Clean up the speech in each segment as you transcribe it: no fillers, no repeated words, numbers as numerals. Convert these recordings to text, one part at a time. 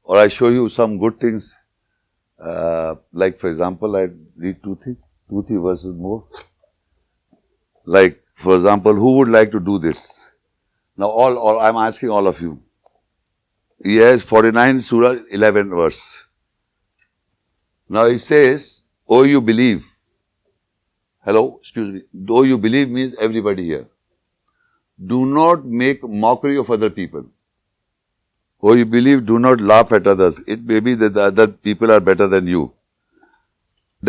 or I show you some good things. Like for example, I read two, three verses more. Like for example, who would like to do this? Now all I'm asking all of you. Yes, 49 Surah 11 verse. Now it says, "Oh, you believe." Hello, excuse me. "Though you believe" means everybody here. "Do not make mockery of other people." "Oh, you believe, do not laugh at others." It may be that the other people are better than you.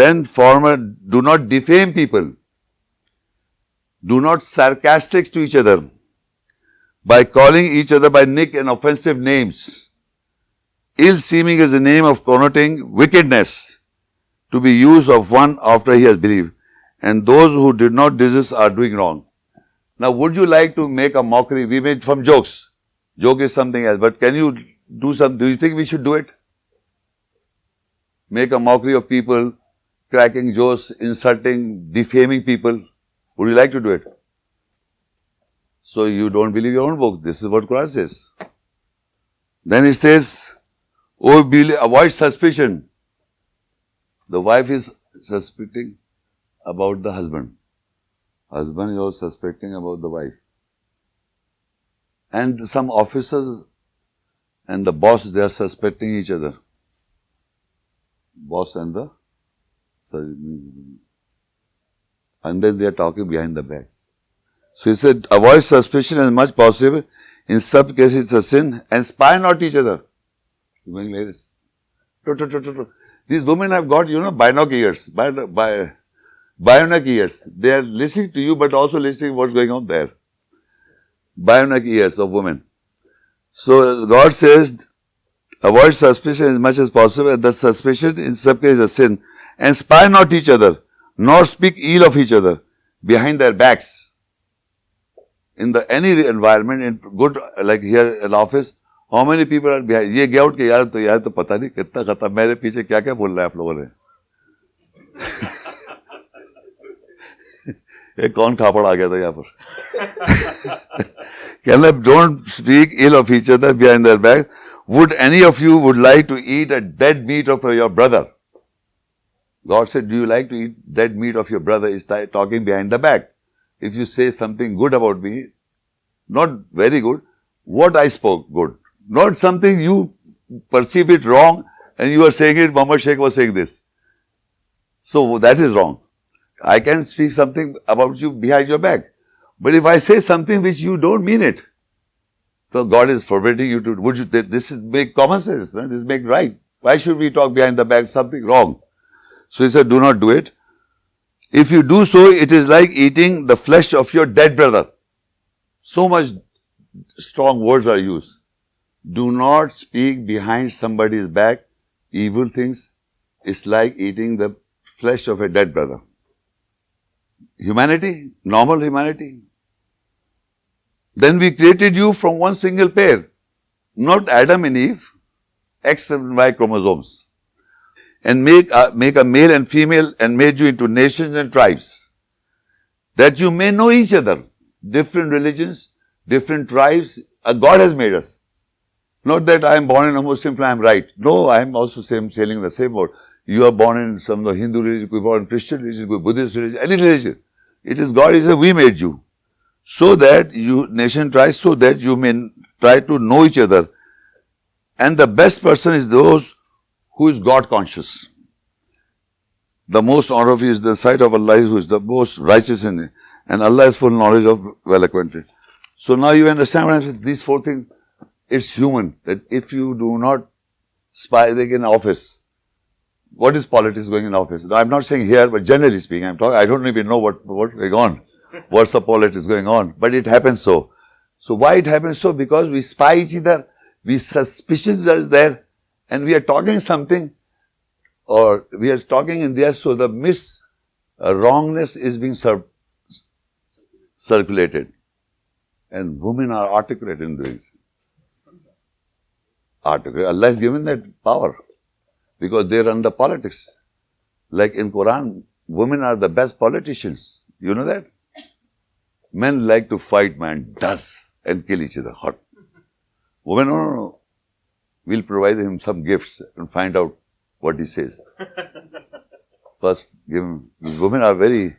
Then do not defame people. Do not sarcastic to each other by calling each other by nick and offensive names. Ill-seeming is a name of connoting wickedness, to be used of one after he has believed. And those who did not desist are doing wrong. Now, would you like to make a mockery? We made from jokes. Joke is something else. But can you do something? Do you think we should do it? Make a mockery of people, cracking jokes, insulting, defaming people. Would you like to do it? So you don't believe your own book. This is what Quran says. Then it says, "Oh, avoid suspicion." The wife is suspecting about the husband. Husband is also suspecting about the wife. And some officers and the boss, they are suspecting each other. Boss and the... And then they are talking behind the back. So he said, avoid suspicion as much possible. In some cases it's a sin. And spy not each other. Going like this. These women have got, bionic ears. Bionic ears. They are listening to you, but also listening to what's going on there. Bionic ears of women. So God says, avoid suspicion as much as possible. And the suspicion in some cases is a sin. And spy not each other, nor speak ill of each other behind their backs. In any environment, in good, like here in office, how many people are behind? ये गया उठ के यार तो पता नहीं कितना खता मेरे पीछे क्या क्या बोल रहा है आप लोगों ने ये कौन खापड़ आ गया था यहाँ पर कहना don't speak ill of each other behind their back. Would any of you would like to eat a dead meat of your brother? God said, do you like to eat dead meat of your brother? Is talking behind the back. If you say something good about me, not very good, what I spoke good, not something you perceive it wrong and you are saying it, Muhammad Sheikh was saying this. So that is wrong. I can speak something about you behind your back. But if I say something which you don't mean it, so God is forbidding you to, this is make common sense, no? This is make right. Why should we talk behind the back something wrong? So he said, do not do it. If you do so, it is like eating the flesh of your dead brother. So much strong words are used. Do not speak behind somebody's back evil things. It's like eating the flesh of a dead brother. Humanity, normal humanity. Then we created you from one single pair, not Adam and Eve, X and Y chromosomes. And make a male and female and made you into nations and tribes, that you may know each other. Different religions, different tribes, God has made us. Not that I am born in a Muslim family, I am right. No, I am also sailing the same boat. You are born in some of the Hindu religion, you are born in Christian religion, you are Buddhist religion, any religion. It is God, we made you. So that you, nation tribes, so that you may try to know each other. And the best person is those who is God conscious. The most honorable is the sight of Allah, who is the most righteous in it. And Allah is full knowledge of well acquainted. So now you understand what I'm saying? These four things, it's human. That if you do not spy, like in office, what is politics going in office? Now, I'm not saying here, but generally speaking, I'm talking, I don't even know what's going on. What's the politics going on? But it happens so. So why it happens so? Because we spy each other, we suspicious is there, and we are talking something, or we are talking in there, so the wrongness is being circulated. And women are articulate in doing this. Articulate. Allah has given that power, because they run the politics. Like in Quran, women are the best politicians. You know that? Men like to fight, man, does, and kill each other. Hot. Women, no. we'll provide him some gifts and find out what he says. First, give him. These women are very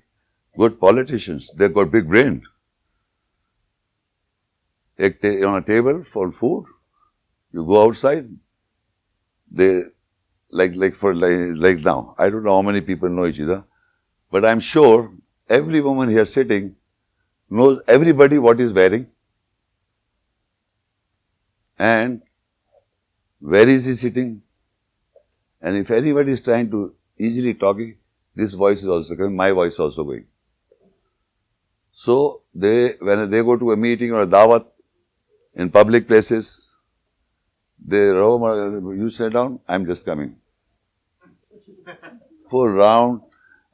good politicians. They've got big brain. On a table for food, you go outside. They like now. I don't know how many people know each other, but I'm sure every woman here sitting knows everybody what is wearing and where is he sitting. And if anybody is trying to easily talking, this voice is also coming, my voice is also going. So, when they go to a meeting or a dawat in public places, you sit down, I'm just coming. Full round,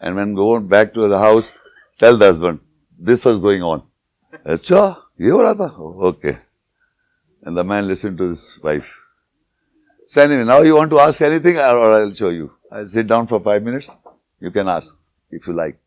and when going back to the house, tell the husband, this was going on. Acha, ye ho raha tha? Okay. And the man listened to his wife. So anyway, now you want to ask anything or I'll show you. I'll sit down for 5 minutes. You can ask if you like.